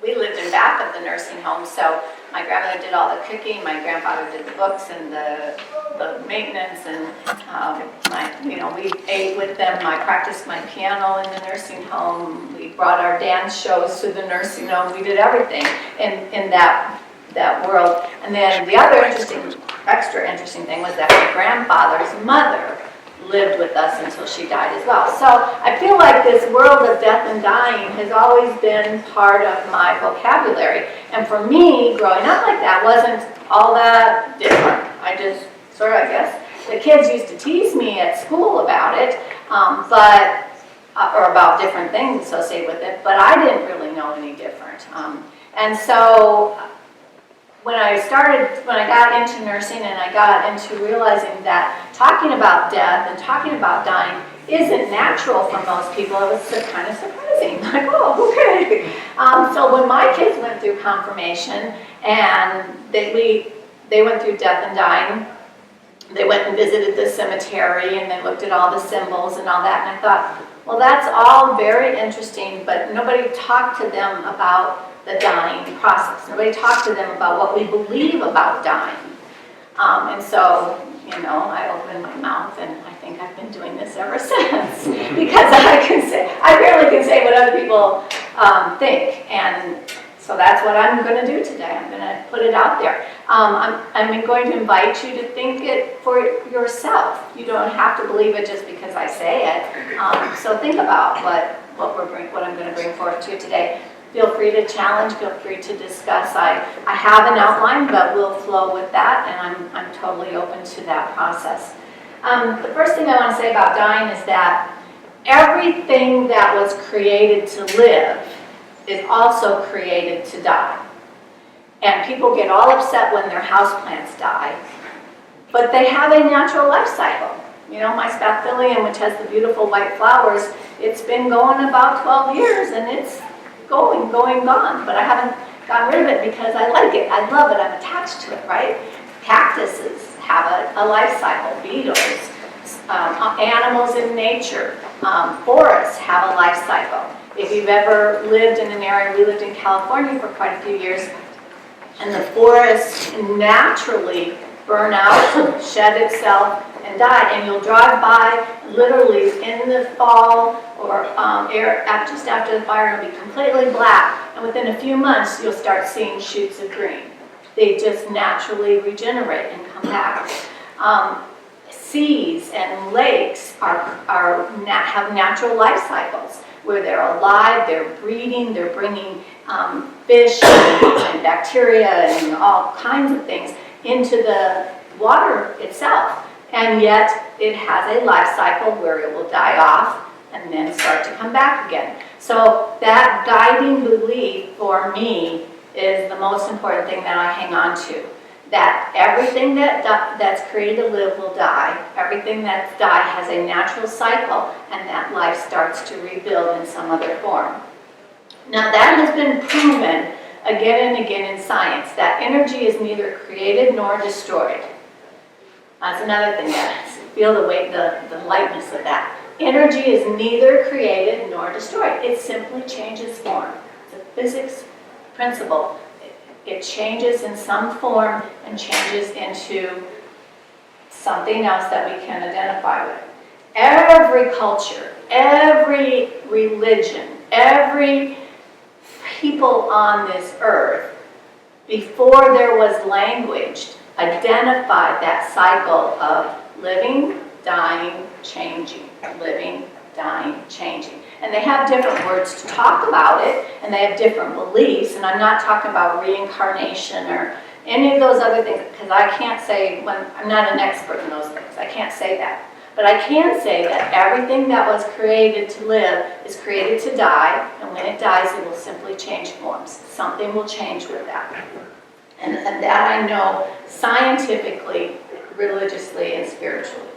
we lived in back of the nursing home, so my grandmother did all the cooking, my grandfather did the books and the maintenance, and we ate with them. I practiced my piano in the nursing home. We brought our dance shows to the nursing home. We did everything in that world. And then the other extra interesting thing was that my grandfather's mother lived with us until she died as well. So I feel like this world of death and dying has always been part of my vocabulary. And for me, growing up like that wasn't all that different. I just I guess, the kids used to tease me at school about it, or about different things associated with it, but I didn't really know any different. And so when I got into nursing and I got into realizing that talking about death and talking about dying isn't natural for most people, it was kind of surprising. Like, oh, okay. So when my kids went through confirmation and they went through death and dying, they went and visited the cemetery and they looked at all the symbols and all that, and I thought, well, that's all very interesting, but nobody talked to them about the dying process. Nobody talked to them about what we believe about dying. And so, I opened my mouth, and I think I've been doing this ever since, because I rarely can say what other people think, and so that's what I'm going to do today. I'm going to put it out there. I'm going to invite you to think it for yourself. You don't have to believe it just because I say it. So think about what I'm going to bring forth to you today. Feel free to challenge. Feel free to discuss. I have an outline, but we'll flow with that, and I'm totally open to that process. The first thing I want to say about dying is that everything that was created to live is also created to die. And people get all upset when their houseplants die, but they have a natural life cycle. My spathiphyllum, which has the beautiful white flowers, it's been going about 12 years, and it's gone, but I haven't gotten rid of it because I like it, I love it, I'm attached to it, right? Cactuses have a life cycle, beetles, animals in nature, forests have a life cycle. If you've ever lived in an area, we lived in California for quite a few years, and the forests naturally burn out, shed itself, and die. And you'll drive by literally in the fall or just after the fire, it'll be completely black, and within a few months you'll start seeing shoots of green. They just naturally regenerate and come back. Seas and lakes have natural life cycles where they're alive, they're breeding, they're bringing fish and bacteria and all kinds of things into the water itself. And yet it has a life cycle where it will die off and then start to come back again. So that guiding belief for me is the most important thing that I hang on to. That everything that's created to live will die. Everything that's died has a natural cycle, and that life starts to rebuild in some other form. Now that has been proven again and again in science, that energy is neither created nor destroyed. That's another thing that feel the weight, the lightness of that. Energy is neither created nor destroyed. It simply changes form. It's a physics principle. It changes in some form and changes into something else that we can identify with. Every culture, every religion, every people on this earth, before there was language, identified that cycle of living, dying, changing, living, dying, changing. And they have different words to talk about it, and they have different beliefs, and I'm not talking about reincarnation or any of those other things, because I can't say, I'm not an expert in those things, I can't say that. But I can say that everything that was created to live is created to die, and when it dies, it will simply change forms. Something will change with that. And that I know scientifically, religiously, and spiritually.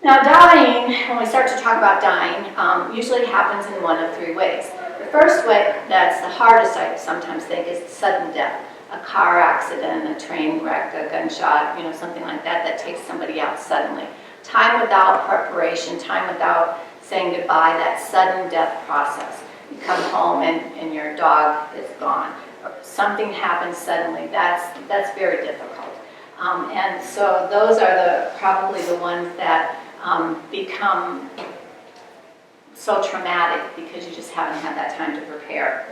Now dying, when we start to talk about dying, usually happens in one of three ways. The first way, that's the hardest I sometimes think, is sudden death. A car accident, a train wreck, a gunshot, something like that that takes somebody out suddenly. Time without preparation, time without saying goodbye, that sudden death process. you come home and your dog is gone, or something happens suddenly. That's very difficult. And so those are probably the ones that become so traumatic because you just haven't had that time to prepare.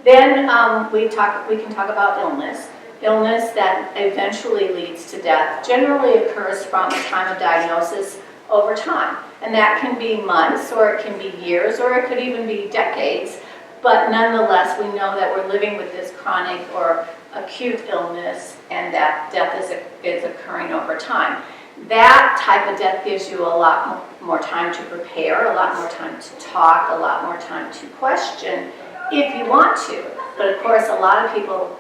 Then we can talk about illness. Illness that eventually leads to death generally occurs from the time of diagnosis over time. And that can be months, or it can be years, or it could even be decades. But nonetheless, we know that we're living with this chronic or acute illness, and that death is occurring over time. That type of death gives you a lot more time to prepare, a lot more time to talk, a lot more time to question if you want to. But of course, a lot of people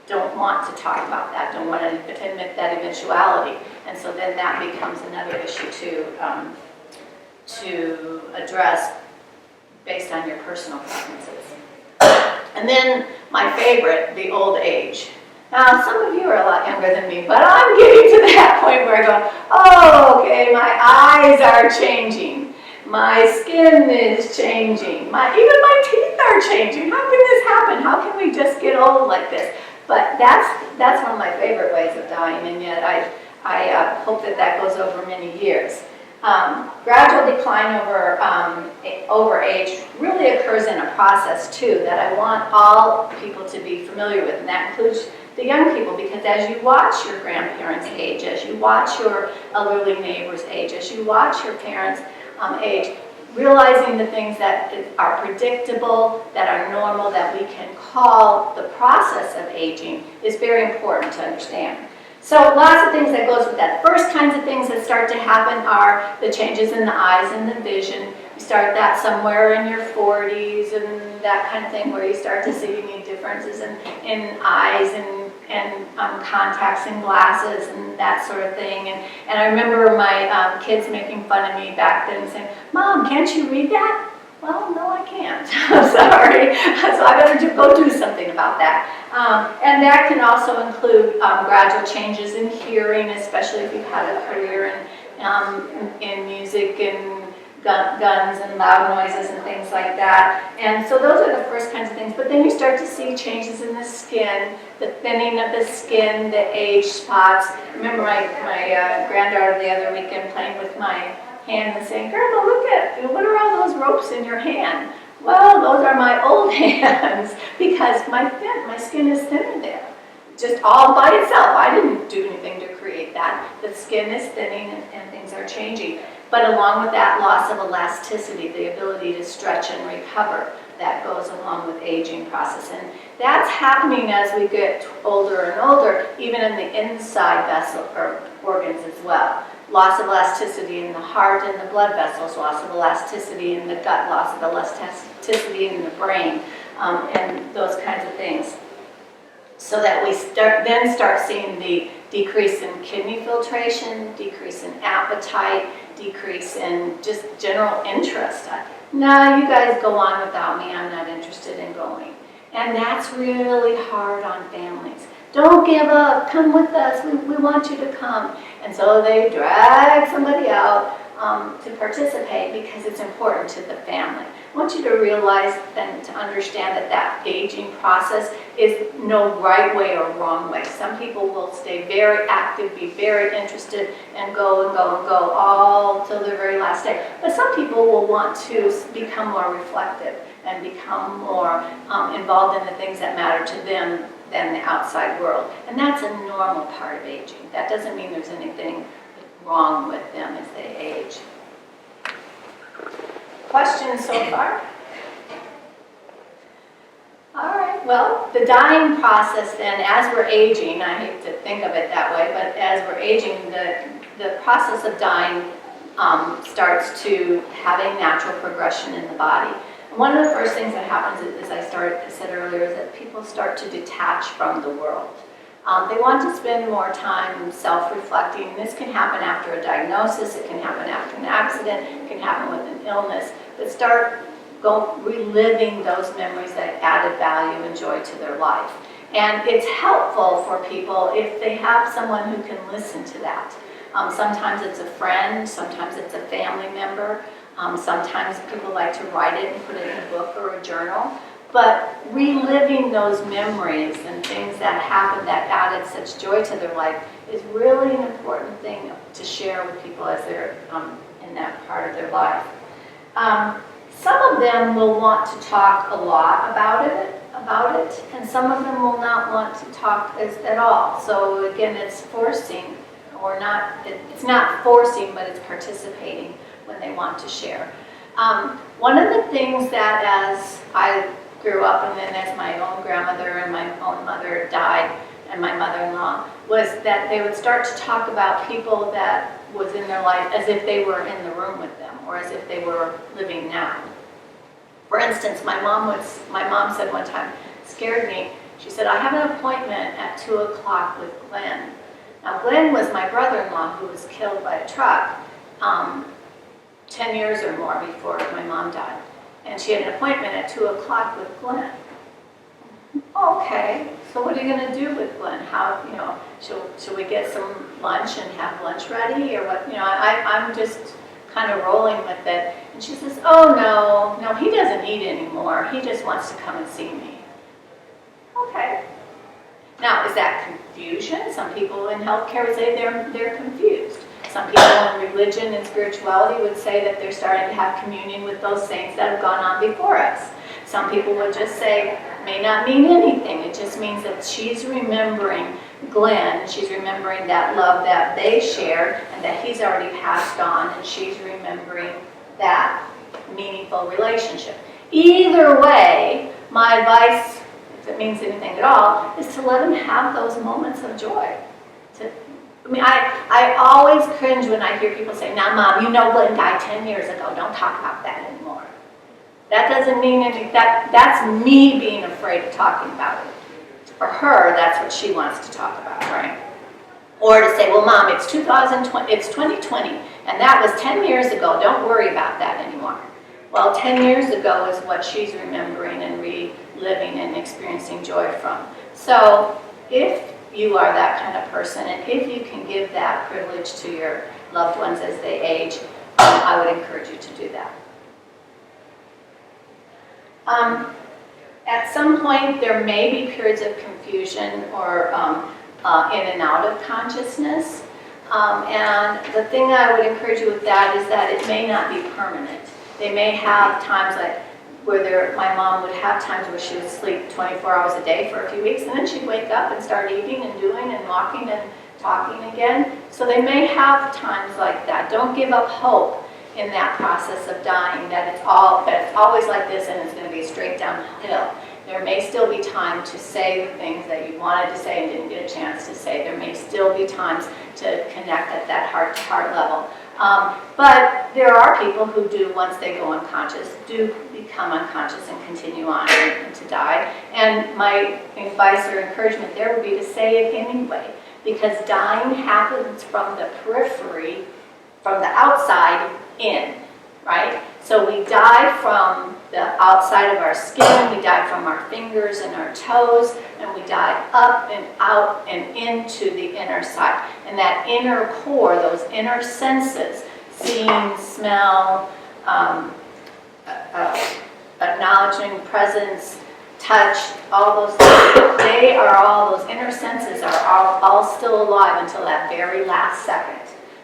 don't want to talk about that, don't want to admit that eventuality. And so then that becomes another issue to address based on your personal preferences. And then my favorite, the old age. Now, some of you are a lot younger than me, but I'm getting to that point where I go, oh, okay, my eyes are changing. My skin is changing. Even my teeth are changing. How can this happen? How can we just get old like this? But that's one of my favorite ways of dying, and yet I hope that goes over many years. Gradual decline over age really occurs in a process too that I want all people to be familiar with, and that includes the young people, because as you watch your grandparents age, as you watch your elderly neighbors age, as you watch your parents age, realizing the things that are predictable, that are normal, that we can call the process of aging is very important to understand. So lots of things that goes with that. First kinds of things that start to happen are the changes in the eyes and the vision. You start that somewhere in your 40s and that kind of thing, where you start to see any differences in eyes and contacts and glasses and that sort of thing. And I remember my kids making fun of me back then and saying, "Mom, can't you read that?" Well, no, I can't. I'm sorry. So I better go do something about that. And that can also include gradual changes in hearing, especially if you've had a career in music and guns and loud noises and things like that. And so those are the first kinds of things. But then you start to see changes in the skin, the thinning of the skin, the age spots. I remember my granddaughter the other weekend playing with my hand and saying, "Grandma, what are all those ropes in your hand?" Well, those are my old hands, because my skin is thinning there. Just all by itself. I didn't do anything to create that. The skin is thinning and things are changing. But along with that loss of elasticity, the ability to stretch and recover, that goes along with aging process. And that's happening as we get older and older, even in the inside vessel or organs as well. Loss of elasticity in the heart and the blood vessels, loss of elasticity in the gut, loss of elasticity in the brain, and those kinds of things. So that we start seeing the decrease in kidney filtration, decrease in appetite, decrease in just general interest. No, you guys go on without me, I'm not interested in going. And that's really hard on families. Don't give up, come with us, we want you to come. And so they drag somebody out to participate because it's important to the family. I want you to realize and to understand that aging process is no right way or wrong way. Some people will stay very active, be very interested, and go and go and go all till their very last day. But some people will want to become more reflective and become more involved in the things that matter to them than the outside world. And that's a normal part of aging. That doesn't mean there's anything wrong with them as they age. Questions so far? All right, well, the dying process then, as we're aging, I hate to think of it that way, but as we're aging, the process of dying starts to have a natural progression in the body. And one of the first things that happens, as I said earlier, is that people start to detach from the world. They want to spend more time self-reflecting. This can happen after a diagnosis, it can happen after an accident, it can happen with an illness, but start reliving those memories that added value and joy to their life. And it's helpful for people if they have someone who can listen to that. Sometimes it's a friend, sometimes it's a family member, Sometimes people like to write it and put it in a book or a journal. But reliving those memories and things that happened that added such joy to their life is really an important thing to share with people as they're in that part of their life. Some of them will want to talk a lot about it, and some of them will not want to talk at all. So again, it's forcing, or not. It's not forcing, but it's participating when they want to share. One of the things that, as I grew up, and then as my own grandmother and my own mother died, and my mother-in-law, was that they would start to talk about people that was in their life as if they were in the room with them, or as if they were living now. For instance, my mom said one time, scared me, she said, I have an appointment at 2 o'clock with Glenn. Now, Glenn was my brother-in-law who was killed by a truck 10 years or more before my mom died. And she had an appointment at 2 o'clock with Glenn. Okay, so what are you going to do with Glenn? How, should we get some lunch and have lunch ready, or what? I'm just kind of rolling with it. And she says, oh no, he doesn't need anymore. He just wants to come and see me. Okay. Now, is that confusion? Some people in healthcare would say they're confused. Some people in religion and spirituality would say that they're starting to have communion with those saints that have gone on before us. Some people would just say, may not mean anything. It just means that she's remembering Glenn, she's remembering that love that they shared and that he's already passed on, and she's remembering that meaningful relationship. Either way, my advice, if it means anything at all, is to let them have those moments of joy. I always cringe when I hear people say, now Mom, Glenn died 10 years ago, don't talk about that anymore. That doesn't mean anything. That's me being afraid of talking about it. For her, that's what she wants to talk about, right? Or to say, well, Mom, it's 2020, it's 2020, and that was 10 years ago. Don't worry about that anymore. Well, 10 years ago is what she's remembering and reliving and experiencing joy from. So if you are that kind of person, and if you can give that privilege to your loved ones as they age, I would encourage you to do that. At some point, there may be periods of confusion or in and out of consciousness. And the thing I would encourage you with that is that it may not be permanent. They may have times like my mom would have times where she would sleep 24 hours a day for a few weeks, and then she'd wake up and start eating and doing and walking and talking again. So they may have times like that. Don't give up hope in that process of dying, that it's always like this and it's going to be straight downhill. There may still be time to say the things that you wanted to say and didn't get a chance to say. There may still be times to connect at that heart-to-heart level. But there are people who do, once they go unconscious, do become unconscious and continue on and to die. And my advice or encouragement there would be to say it anyway, because dying happens from the periphery, from the outside in, right? So we die from the outside of our skin, we die from our fingers and our toes, and we die up and out and into the inner side. And that inner core, those inner senses, seeing, smell, acknowledging presence, touch, all those things, those inner senses are all still alive until that very last second.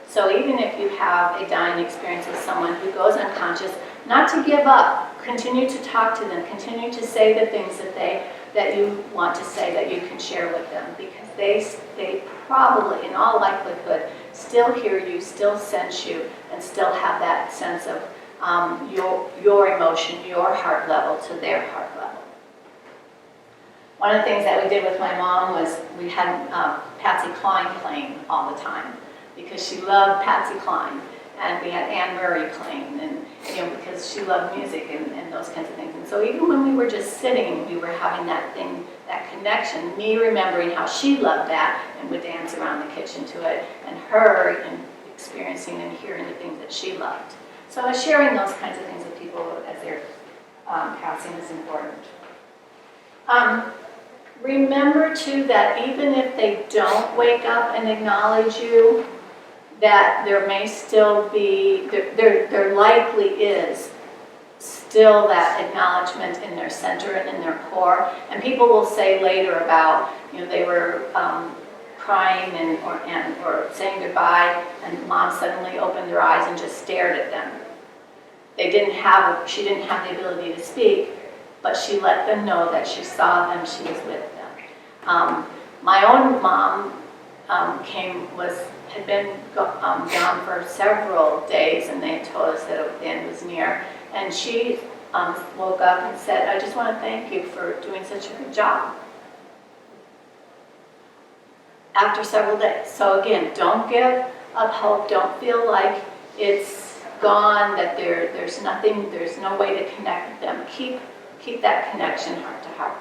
So even if you have a dying experience with someone who goes unconscious, not to give up, continue to talk to them, continue to say the things that you want to say, that you can share with them, because they probably, in all likelihood, still hear you, still sense you, and still have that sense of your emotion, your heart level to their heart level. One of the things that we did with my mom was we had Patsy Cline playing all the time, because she loved Patsy Cline, and we had Anne Murray playing, and because she loved music and those kinds of things. And so even when we were just sitting, we were having that connection, me remembering how she loved that and would dance around the kitchen to it, and her experiencing and hearing the things that she loved. So sharing those kinds of things with people as they're passing is important. Remember too that even if they don't wake up and acknowledge you, that there may still be, there likely is still that acknowledgement in their center and in their core. And people will say later about, they were crying or saying goodbye, and mom suddenly opened her eyes and just stared at them. She didn't have the ability to speak, but she let them know that she saw them, she was with them. My own mom had been gone for several days, and they told us that the end was near. And she woke up and said, "I just want to thank you for doing such a good job." After several days. So again, don't give up hope. Don't feel like it's gone, that there's nothing, there's no way to connect with them. Keep that connection heart to heart.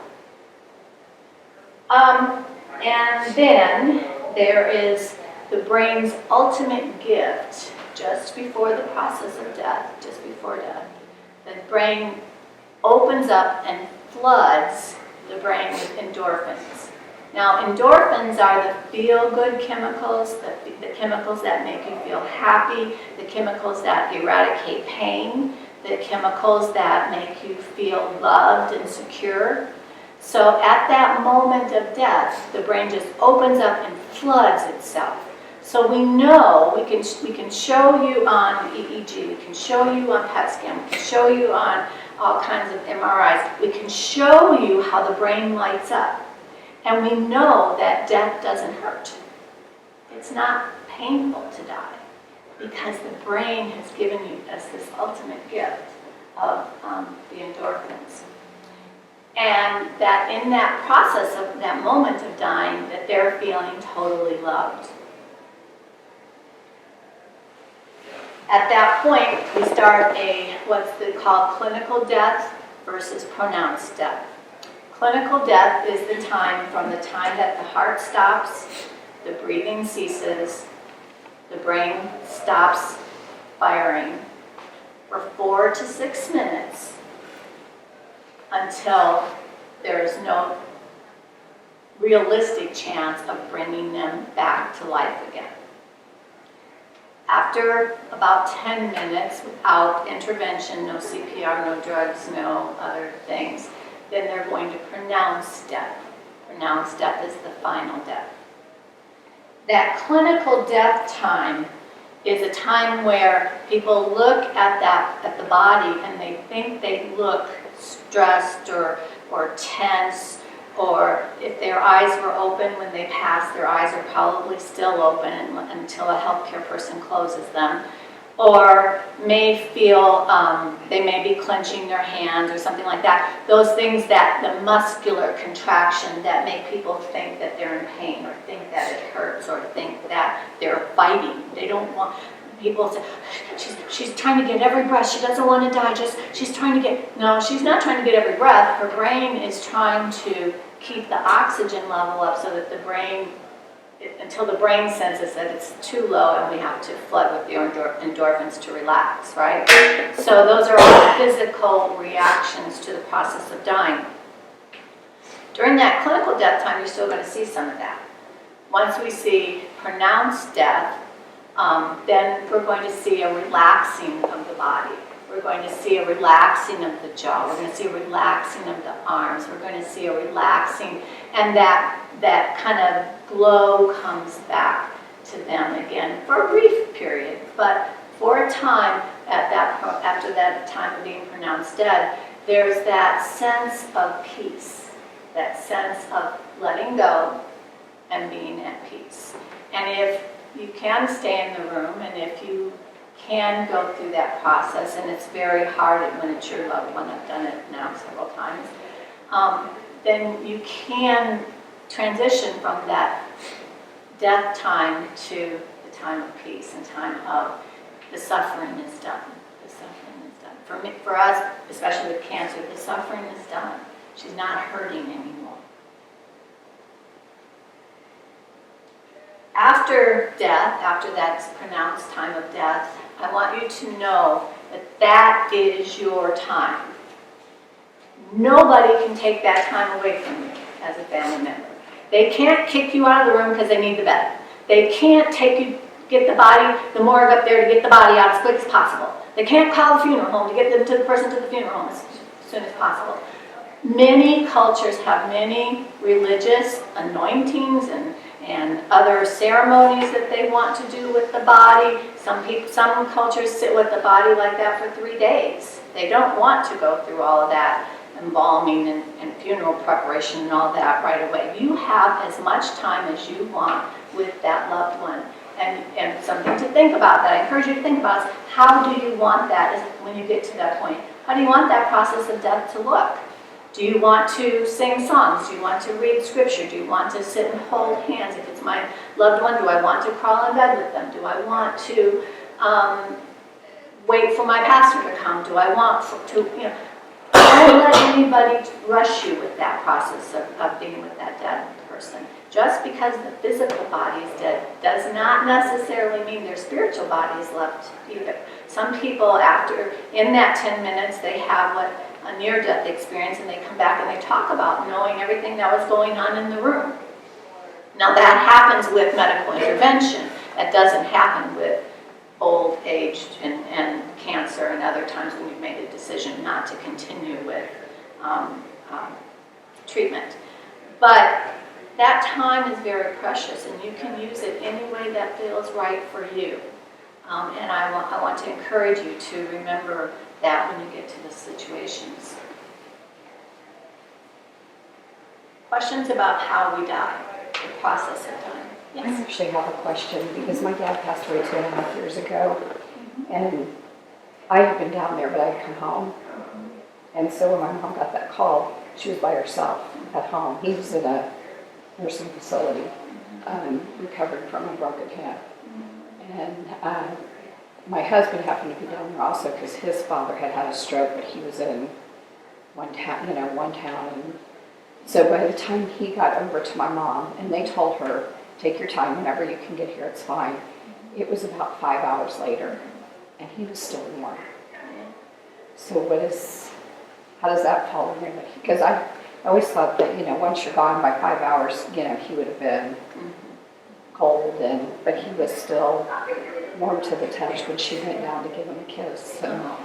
And then there is the brain's ultimate gift just before the process of death, just before death. The brain opens up and floods the brain with endorphins. Now, endorphins are the feel-good chemicals, the chemicals that make you feel happy, the chemicals that eradicate pain, the chemicals that make you feel loved and secure. So at that moment of death, the brain just opens up and floods itself. So we know, we can show you on EEG, we can show you on PET scan, we can show you on all kinds of MRIs, we can show you how the brain lights up. And we know that death doesn't hurt. It's not painful to die, because the brain has given us this ultimate gift of the endorphins. And that in that process of that moment of dying, that they're feeling totally loved. At that point, we start what's called clinical death versus pronounced death. Clinical death is the time from the time that the heart stops, the breathing ceases, the brain stops firing for 4 to 6 minutes until there is no realistic chance of bringing them back to life again. After about 10 minutes without intervention, no CPR, no drugs, no other things, then they're going to pronounce death. Pronounced death is the final death. That clinical death time is a time where people look at the body and they think they look stressed or tense, or if their eyes were open when they passed, their eyes are probably still open until a healthcare person closes them, or may feel they may be clenching their hands or something like that. Those things, that the muscular contraction that make people think that they're in pain, or think that it hurts, or think that they're fighting. They don't want, people say, she's trying to get every breath, she doesn't want to die, she's trying to get, no, she's not trying to get every breath. Her brain is trying to keep the oxygen level up so that the brain, until the brain senses that it's too low and we have to flood with the endorphins to relax, right? So those are all physical reactions to the process of dying. During that clinical death time, you're still going to see some of that. Once we see pronounced death, then we're going to see a relaxing of the body. We're going to see a relaxing of the jaw. We're going to see a relaxing of the arms. We're going to see a relaxing, and that kind of glow comes back to them again for a brief period. But for a time, after that time of being pronounced dead, there's that sense of peace, that sense of letting go and being at peace. And if you can stay in the room, and if you can go through that process, and it's very hard when it's your loved one, I've done it now several times, then you can transition from that death time to the time of peace and time of the suffering is done. The suffering is done. For us, especially with cancer, the suffering is done. She's not hurting anymore. After death, after that pronounced time of death, I want you to know that that is your time. Nobody can take that time away from you as a family member. They can't kick you out of the room because they need the bed. They can't get the morgue up there to get the body out as quick as possible. They can't call the funeral home to get the person to the funeral home as soon as possible. Many cultures have many religious anointings and other ceremonies that they want to do with the body. Some cultures sit with the body like that for 3 days. They don't want to go through all of that embalming and funeral preparation and all that right away. You have as much time as you want with that loved one. And something to think about that I encourage you to think about is, how do you want that when you get to that point? How do you want that process of death to look? Do you want to sing songs? Do you want to read scripture? Do you want to sit and hold hands? If it's my loved one, do I want to crawl in bed with them? Do I want to wait for my pastor to come? Do I want to, don't let anybody rush you with that process of being with that dead person. Just because the physical body is dead does not necessarily mean their spiritual body is left either. Some people, in that 10 minutes, they have a near-death experience, and they come back and they talk about knowing everything that was going on in the room. Now that happens with medical intervention. That doesn't happen with old age and cancer and other times when you've made a decision not to continue with treatment. But that time is very precious, and you can use it any way that feels right for you. And I want to encourage you to remember that when you get to the situations. Questions about how we die, the process of dying? Yes? I actually have a question, because my dad passed away 2.5 years ago, and I had been down there, but I had come home. And so when my mom got that call, she was by herself at home. He was in a nursing facility, recovering from a broken hip. And my husband happened to be down there also because his father had a stroke, but he was in one town. And so by the time he got over to my mom, and they told her, take your time, whenever you can get here, it's fine. It was about 5 hours later, and he was still warm. So how does that fall in there? Because I always thought that, once you're gone by 5 hours, he would have been cold, but he was still warm to the touch when she went down to give him a kiss. So.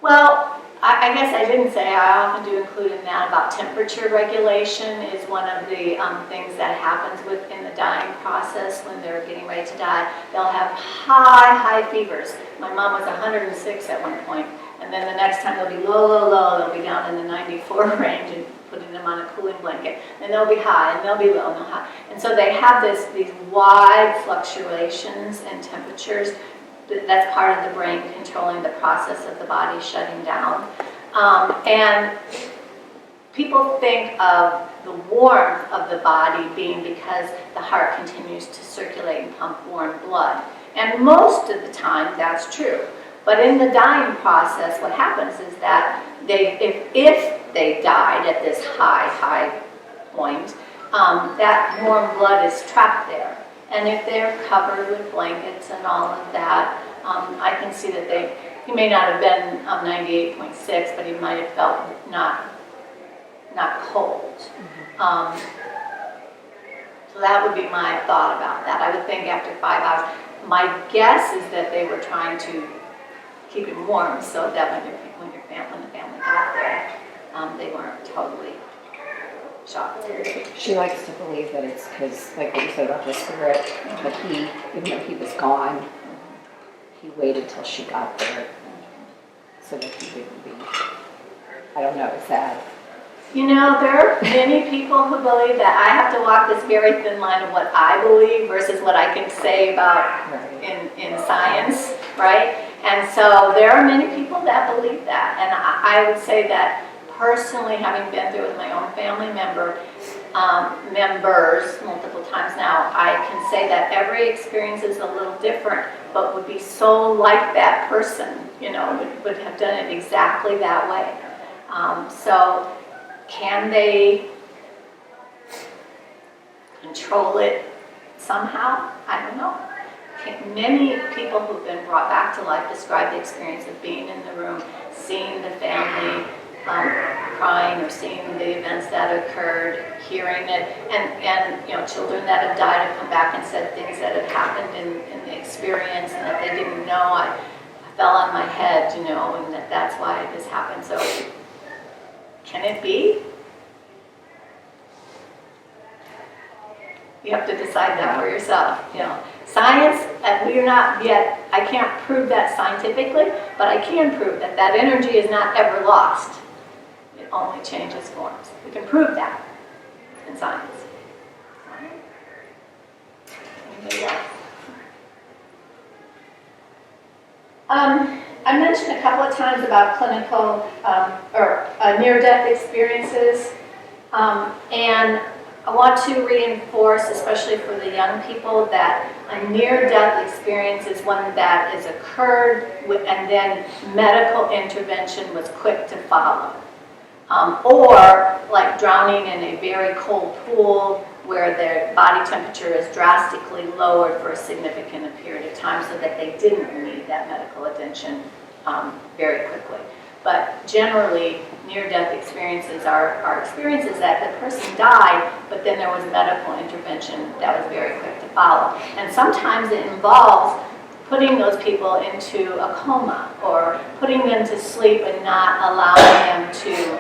Well, I guess I didn't say, I often do include in that about temperature regulation is one of the things that happens in the dying process when they're getting ready to die. They'll have high fevers. My mom was 106 at one point, and then the next time they'll be low. They'll be down in the 94 range and putting them on a cooling blanket. And they'll be high, and they'll be low, and they'll high. And so they have these wide fluctuations in temperatures. That's part of the brain controlling the process of the body shutting down. And people think of the warmth of the body being because the heart continues to circulate and pump warm blood. And most of the time, that's true. But in the dying process, what happens is that if they died at this high point, that warm blood is trapped there. And if they're covered with blankets and all of that, I can see that he may not have been 98.6, but he might have felt not cold. So that would be my thought about that. I would think after 5 hours, my guess is that they were trying to keep him warm so that when the family got there, they weren't totally shocked. She likes to believe that it's because, like what you said about the spirit, but even though he was gone, he waited till she got there so that he wouldn't be, I don't know, sad. There are many people who believe that. I have to walk this very thin line of what I believe versus what I can say about in science, right? And so there are many people that believe that. And I would say that personally, having been through with my own family members multiple times now, I can say that every experience is a little different, but would be so like that person, would have done it exactly that way. So can they control it somehow? I don't know. Many people who've been brought back to life describe the experience of being in the room, seeing the family, crying or seeing the events that occurred, hearing it, and children that have died have come back and said things that had happened in the experience and that they didn't know. I fell on my head, and that's why this happened. So, can it be? You have to decide that for yourself. Science, we are not yet, I can't prove that scientifically, but I can prove that that energy is not ever lost. It only changes forms. We can prove that in science. Anybody else? I mentioned a couple of times about clinical or near-death experiences, and I want to reinforce, especially for the young people, that a near-death experience is one that has occurred and then medical intervention was quick to follow. Or like drowning in a very cold pool where their body temperature is drastically lowered for a significant period of time so that they didn't need that medical attention very quickly. But generally, near-death experiences are experiences that the person died, but then there was medical intervention that was very quick to follow. And sometimes it involves putting those people into a coma or putting them to sleep and not allowing them to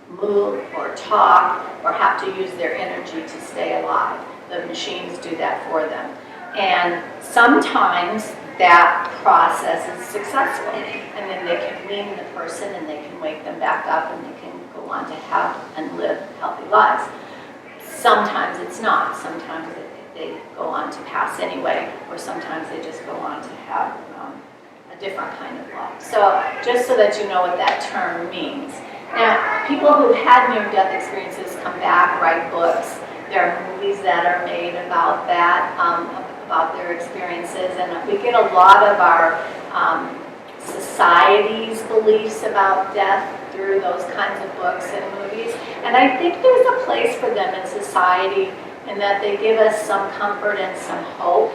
move or talk or have to use their energy to stay alive. The machines do that for them. And sometimes that process is successful, and then they can wean the person and they can wake them back up and they can go on to have and live healthy lives. Sometimes it's not. Sometimes they go on to pass anyway, or sometimes they just go on to have a different kind of life. So just so that you know what that term means. Now, people who had near-death experiences come back, write books. There are movies that are made about that, about their experiences, and we get a lot of our society's beliefs about death through those kinds of books and movies. And I think there's a place for them in society in that they give us some comfort and some hope.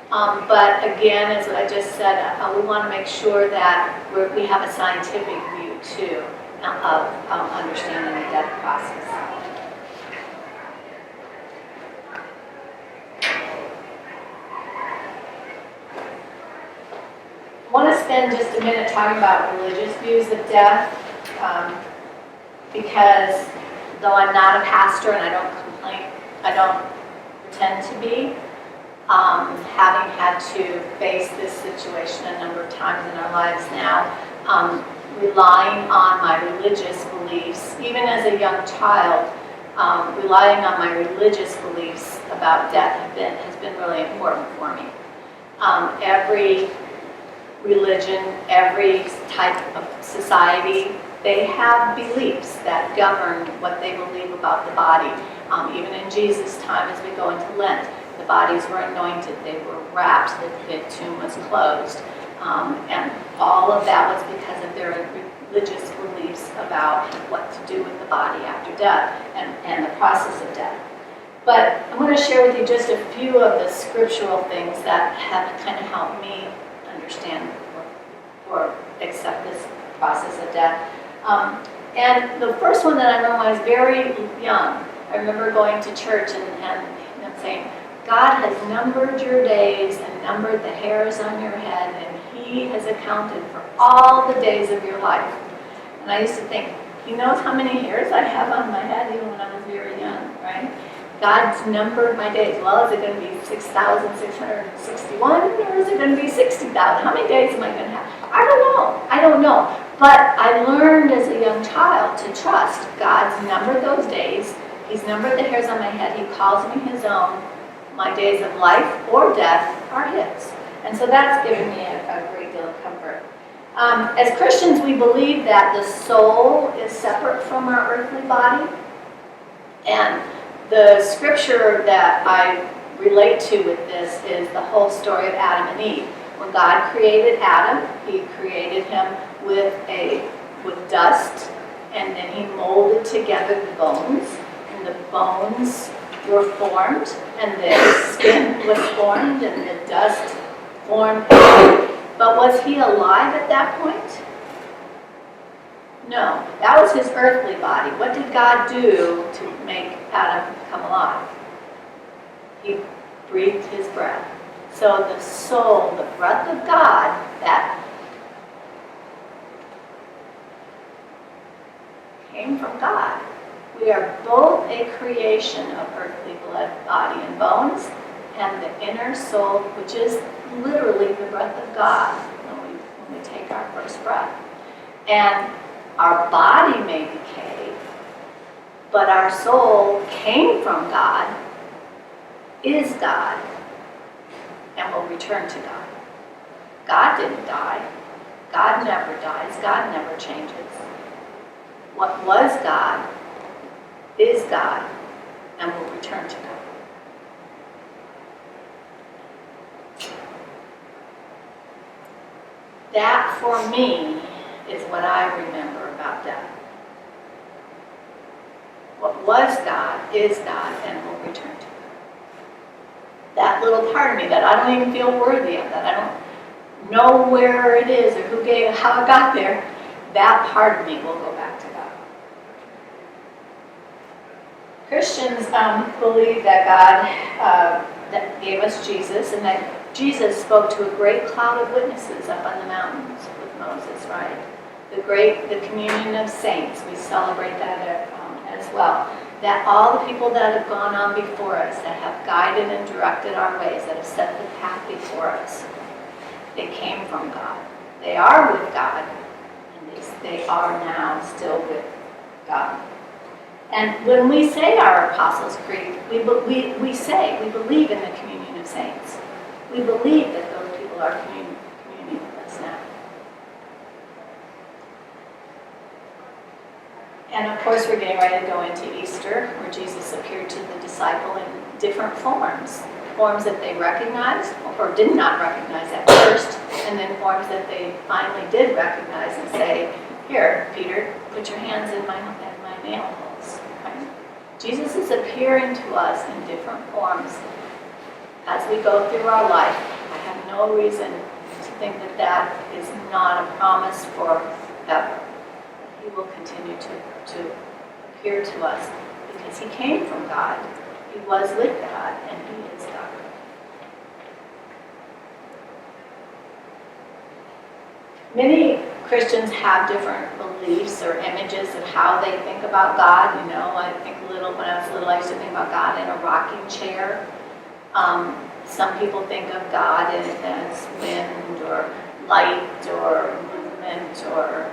But again, as I just said, we want to make sure that we have a scientific view too of understanding the death process. I want to spend just a minute talking about religious views of death, because though I'm not a pastor and I don't pretend to be, having had to face this situation a number of times in our lives now, relying on my religious beliefs, even as a young child, relying on my religious beliefs about death has been really important for me. Every religion, every type of society, they have beliefs that govern what they believe about the body. Even in Jesus' time, as we go into Lent, the bodies were anointed, they were wrapped, the tomb was closed. And all of that was because of their religious beliefs about what to do with the body after death and the process of death. But I'm going to share with you just a few of the scriptural things that have kind of helped me understand or accept this process of death. And the first one that I remember when I was very young, I remember going to church and them saying, God has numbered your days and numbered the hairs on your head, and He has accounted for all the days of your life. And I used to think, He knows how many hairs I have on my head even when I was very young, right? God's numbered my days. Well, is it going to be 6,661 or is it going to be 60,000? How many days am I going to have? I don't know. But I learned as a young child to trust God's numbered those days. He's numbered the hairs on my head. He calls me His own. My days of life or death are His. And so that's given me a great deal of comfort. As Christians, we believe that the soul is separate from our earthly body. And the scripture that I relate to with this is the whole story of Adam and Eve. When God created Adam, He created him with dust, and then He molded together the bones, and the bones were formed, and the skin was formed, and the dust formed. But was he alive at that point? No, that was his earthly body. What did God do to make Adam come alive? He breathed his breath. So the soul, the breath of God, that came from God. We are both a creation of earthly blood, body, and bones, and the inner soul, which is literally the breath of God when we take our first breath. And our body may decay, but our soul came from God, is God, and will return to God. God didn't die. God never dies. God never changes. What was God is God and will return to God. That, for me, is what I remember about death. What was God is God and will return to God. That little part of me that I don't even feel worthy of, that I don't know where it is or who gave, how it got there, that part of me will go back to God. Christians believe that God that gave us Jesus, and that Jesus spoke to a great cloud of witnesses up on the mountains with Moses, right? The communion of saints, we celebrate that as well. That all the people that have gone on before us, that have guided and directed our ways, that have set the path before us, they came from God. They are with God, and they are now still with God. And when we say our Apostles' Creed, we believe in the communion of saints. We believe that those people are communing with us now. And of course, we're getting ready to go into Easter, where Jesus appeared to the disciple in different forms. Forms that they recognized or did not recognize at first, and then forms that they finally did recognize and say, "Here, Peter, put your hands in my nail holes." Right? Jesus is appearing to us in different forms as we go through our life. I have no reason to think that that is not a promise forever. He will continue to appear to us because he came from God, he was with God, and he is God. Many Christians have different beliefs or images of how they think about God. You know, I think when I was little, I used to think about God in a rocking chair. Some people think of God as wind or light or movement or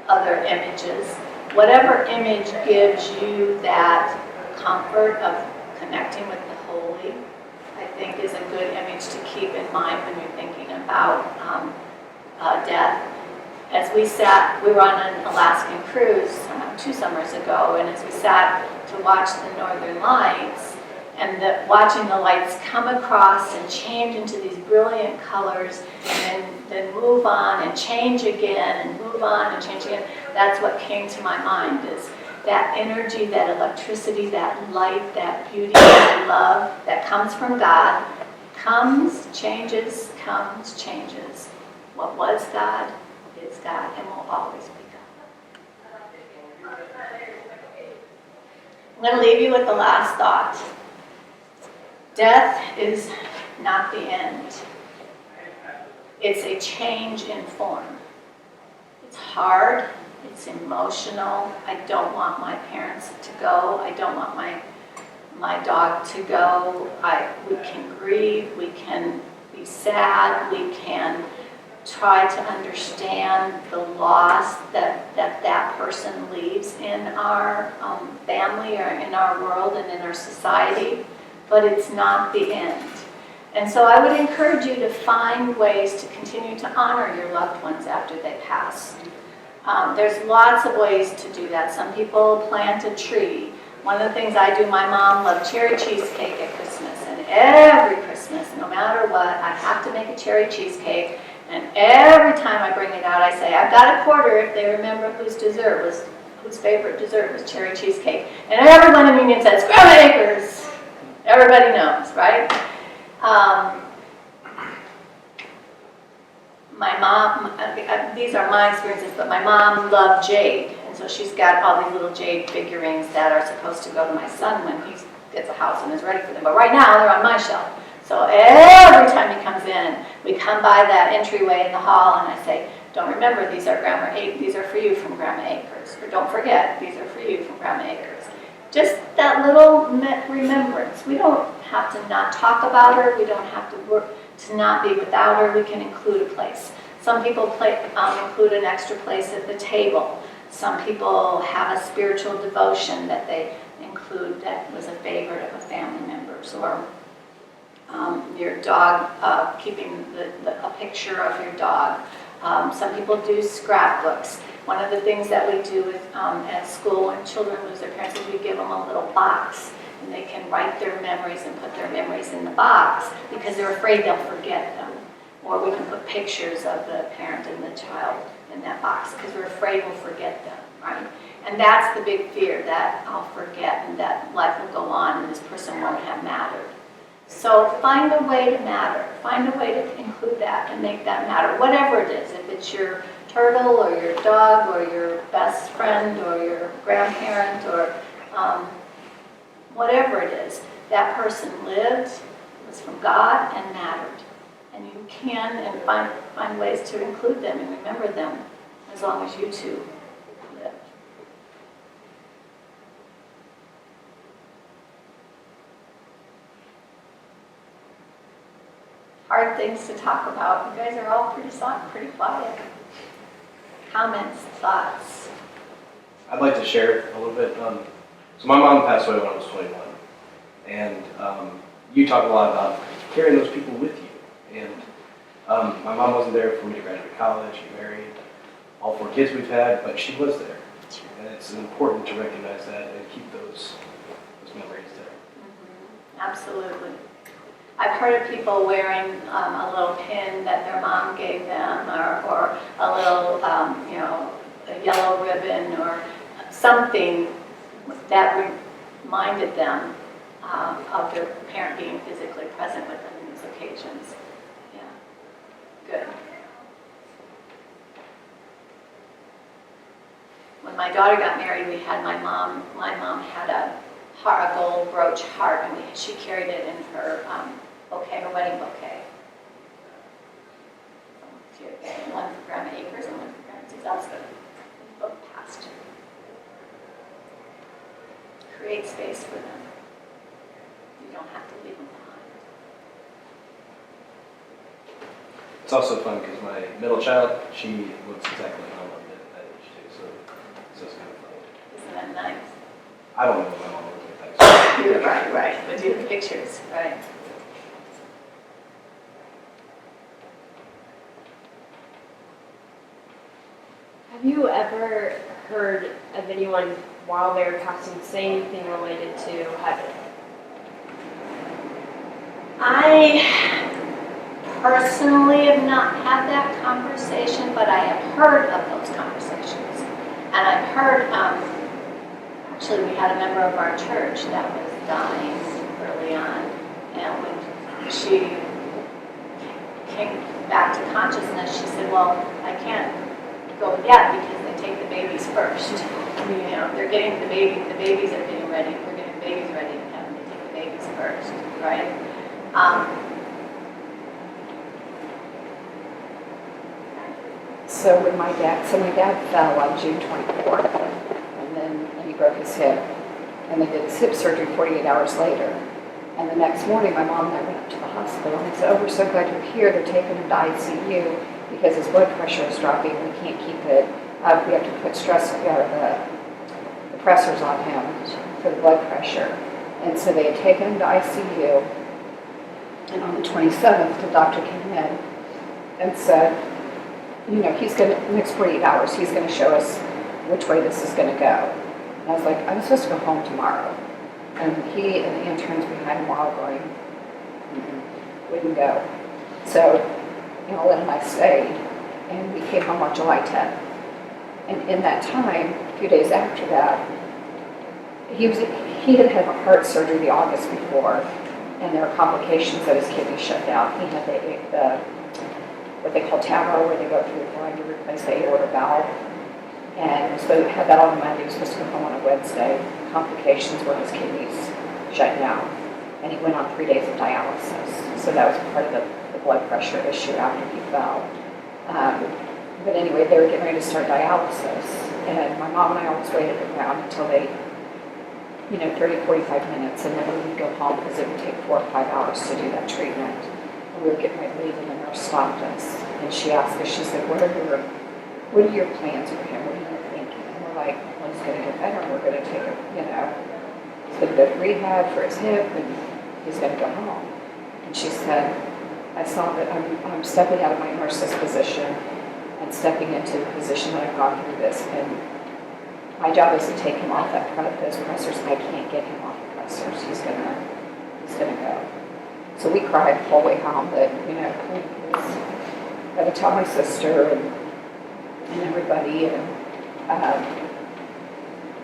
other images. Whatever image gives you that comfort of connecting with the holy, I think is a good image to keep in mind when you're thinking about death. As we were on an Alaskan cruise 2 summers ago, and as we sat to watch the northern lights, and watching the lights come across and change into these brilliant colors, and then move on and change again, and move on and change again, that's what came to my mind, is that energy, that electricity, that light, that beauty, that love that comes from God, comes, changes, changes. What was God is God and will always be God. I'm going to leave you with the last thought. Death is not the end. It's a change in form. It's hard. It's emotional. I don't want my parents to go. I don't want my dog to go. We can grieve. We can be sad. We can try to understand the loss that person leaves in our family or in our world and in our society. But it's not the end. And so I would encourage you to find ways to continue to honor your loved ones after they pass. There's lots of ways to do that. Some people plant a tree. One of the things I do, my mom loved cherry cheesecake at Christmas. And every Christmas, no matter what, I have to make a cherry cheesecake. And every time I bring it out, I say, I've got a quarter if they remember whose favorite dessert was cherry cheesecake. And everyone in Union says, Grandma Akers. Everybody knows, right? my mom, these are my experiences, but my mom loved jade. And so she's got all these little jade figurines that are supposed to go to my son when he gets a house and is ready for them. But right now, they're on my shelf. So every time he comes in, we come by that entryway in the hall, and I say, don't remember, these are these are for you from Grandma Acres. Or don't forget, these are for you from Grandma Acres. Just that little remembrance. We don't have to not talk about her. We don't have to work to not be without her. We can include a place. Some people include an extra place at the table. Some people have a spiritual devotion that they include that was a favorite of a family member's, or your dog, keeping a picture of your dog. Some people do scrapbooks. One of the things that we do at school when children lose their parents is we give them a little box, and they can write their memories and put their memories in the box because they're afraid they'll forget them. Or we can put pictures of the parent and the child in that box because we're afraid we'll forget them, right? And that's the big fear, that I'll forget and that life will go on and this person won't have mattered. So find a way to matter. Find a way to include that and make that matter, whatever it is. If it's your turtle or your dog or your best friend or your grandparent or whatever it is, that person lived, was from God, and mattered. And you can and find ways to include them and remember them as long as you two live. Hard things to talk about. You guys are all pretty quiet. Comments, thoughts? I'd like to share a little bit. So my mom passed away when I was 21. And you talk a lot about carrying those people with you. And my mom wasn't there for me to graduate college, get married, all 4 kids we've had, but she was there. And it's important to recognize that and keep those memories there. Mm-hmm. Absolutely. I've heard of people wearing a little pin that their mom gave them, or a little, a yellow ribbon, or something that reminded them of their parent being physically present with them in these occasions. Yeah, good. When my daughter got married, we had my mom had a gold brooch heart, and she carried it in her bouquet, her wedding bouquet. She had one for Grandma Acres and one for Grandma Zuzowska. Both passed. Create space for them. You don't have to leave them behind. It's also fun because my middle child, she looks exactly like my mom did at that age too, so it's kind of funny. Isn't that nice? I don't know what my mom looked like that. Right. But do the pictures, right? Have you ever heard of anyone while they were passing say anything related to heaven? I personally have not had that conversation, but I have heard of those conversations. And I've heard, actually we had a member of our church that was dying early on, and when she came back to consciousness, she said, well, I can't go yet because they take the babies first. You know, they're getting the babies are getting ready. We're getting the babies ready in heaven. They take the babies first, right? So my dad fell on June 24th, and then he broke his hip, and they did his hip surgery 48 hours later. And the next morning, my mom and I went up to the hospital, and they said, oh, we're so glad you're here. They're taking him to ICU because his blood pressure is dropping. We can't keep it up. We have to put the pressors on him for the blood pressure. And so they had taken him to ICU, and on the 27th, the doctor came in and said, you know, the next 48 hours, he's going to show us which way this is going to go. And I was like, I'm supposed to go home tomorrow. And he and the interns behind him were all going, wouldn't go. So, Ellen and I stayed, and we came home on July 10th. And in that time, a few days after that, he had had a heart surgery the August before, and there were complications that his kidney shut down. He had the what they call TAVR, where they go through the line to replace the aorta valve. And so we had that on Monday. He was supposed to go home on a Wednesday. Complications were his kidneys shut down. And he went on 3 days of dialysis. So that was part of the blood pressure issue after he fell. But anyway, they were getting ready to start dialysis. And my mom and I always waited around until they, 30, 45 minutes, and then we would go home because it would take 4 or 5 hours to do that treatment. And we were getting ready to leave, and the nurse stopped us. And she asked us, she said, what are your plans for him? What are you thinking? And we're like, well, he's going to get better, and we're going to take him, he's going to go to rehab for his hip, and he's going to go home. And she said, I saw that I'm stepping out of my nurse's position and stepping into the position that I've gone through this, and my job is to take him off those pressers. I can't get him off the pressers. He's gonna go. So we cried the whole way home that, please, I had to tell my sister and everybody, and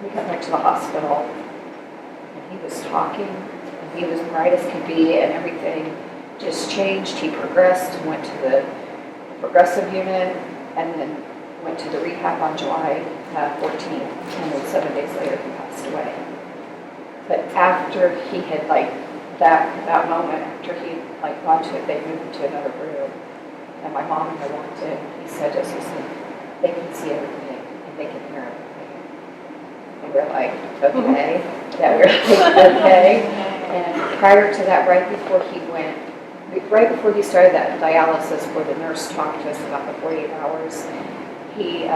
we got back to the hospital, and he was talking, and he was bright as could be, and everything just changed. He progressed and went to the progressive unit, and then went to the rehab on July 14th, and then 7 days later he passed away. But after he had that moment, after he gone to it, they moved him to another room, and my mom and I walked in. He said to us, he said, they can see everything and they can hear everything. And we're like, okay, yeah, we're like, okay. And prior to that, right before he started that dialysis, where the nurse talked to us about the 48 hours, he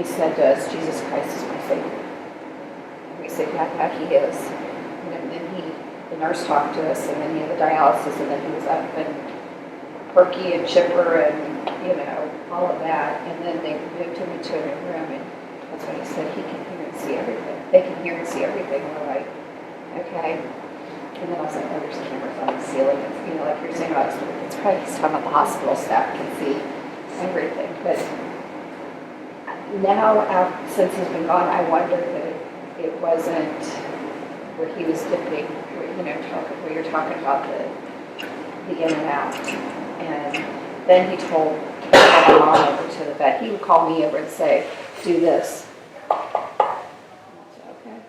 said to us, Jesus Christ is my Savior. And we said, yeah, he is. And then the nurse talked to us, and then he had the dialysis, and then he was up and perky and chipper and, all of that. And then they moved him into a room, and that's when he said he can hear and see everything. They can hear and see everything. And we're like, okay. And then I was like, oh, there's cameras on the ceiling. It's, like you're saying about it's probably he's talking about the hospital staff can see everything. But now, since he's been gone, I wonder that it wasn't where he was dipping, where you're talking about the in and out. And then he told my mom over to the vet. He would call me over and say, do this. And I said, okay.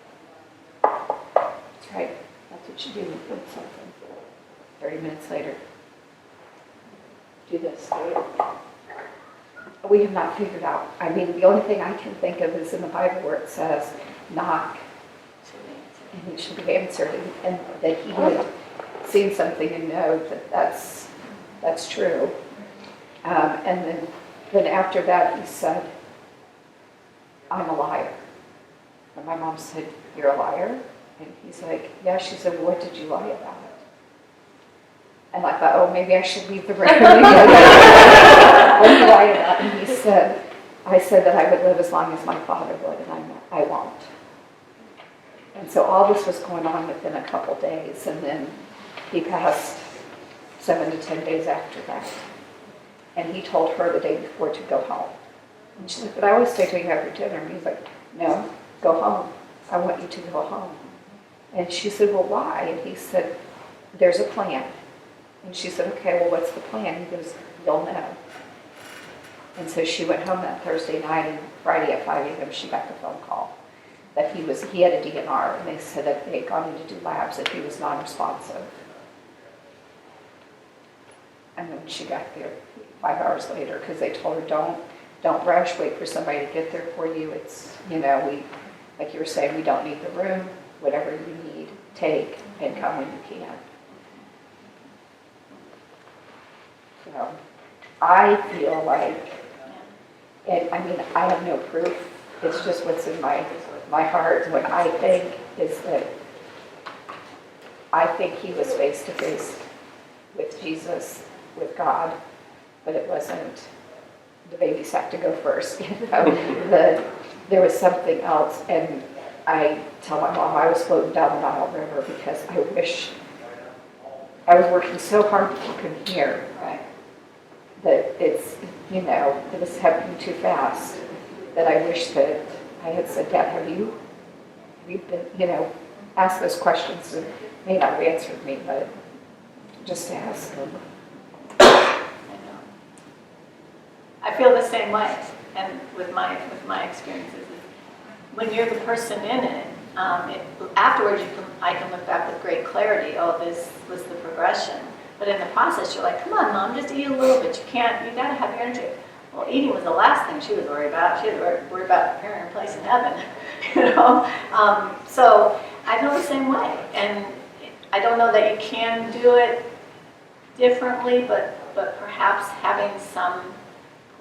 That's right. That's what you do with something. 30 minutes later, do this. We have not figured out. I mean, the only thing I can think of is in the Bible where it says, knock, and it should be answered, and that he had seen something and know that that's true. And then after that, he said, I'm a liar. And my mom said, you're a liar? And he's like, yeah. She said, well, what did you lie about? And I thought, oh, maybe I should leave the room. What did you lie about? And he said, I said that I would live as long as my father would, and I won't. And so all this was going on within a couple days, and then he passed 7 to 10 days after that. And he told her the day before to go home. And she's like, but I always stay till you have your dinner. And he's like, no, go home. I want you to go home. And she said, well, why? And he said, there's a plan. And she said, okay, well, what's the plan? He goes, you'll know. And so she went home that Thursday night, and Friday at 5 a.m. she got the phone call that he had a DNR, and they said that they had gone in to do labs, that he was non-responsive. And then she got there 5 hours later, because they told her, don't rush, wait for somebody to get there for you. It's, like you were saying, we don't need the room. Whatever you need, take, and come when you can. So I feel like, and I mean, I have no proof. It's just what's in my heart. What I think is that I think he was face to face with Jesus, with God, but it wasn't the babies have to go first. There was something else, and I tell my mom I was floating down the Nile River because I wish I was working so hard to keep him here. Right? That it's, that it's happening too fast. That I wish that I had said, Dad, have you been, asked those questions, and may not have answered me, but just to ask him. I feel the same way, and with my experiences, when you're the person in it, afterwards I can look back with great clarity. Oh, this was the progression. But in the process, you're like, come on, Mom, just eat a little bit. You gotta have your energy. Well, eating was the last thing she was worried about. She was worried about preparing her place in heaven, So I feel the same way, and I don't know that you can do it differently, but perhaps having some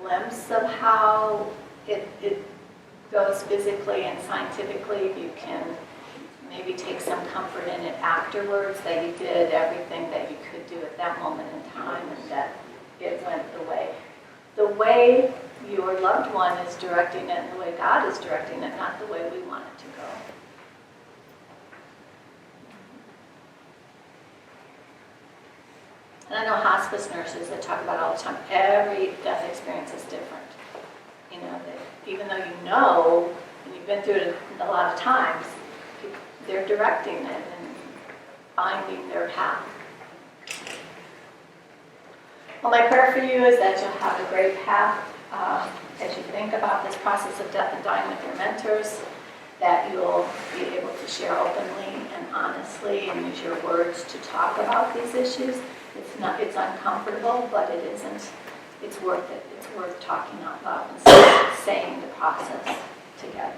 glimpse of how it goes physically and scientifically, you can maybe take some comfort in it afterwards, that you did everything that you could do at that moment in time, and that it went the way your loved one is directing it, and the way God is directing it, not the way we want it to go. And I know hospice nurses that talk about all the time, every death experience is different. That even though and you've been through it a lot of times, they're directing it and finding their path. Well, my prayer for you is that you'll have a great path as you think about this process of death and dying with your mentors, that you'll be able to share openly and honestly and use your words to talk about these issues. It's uncomfortable, but it isn't. It's worth it. It's worth talking out loud and saying the process together.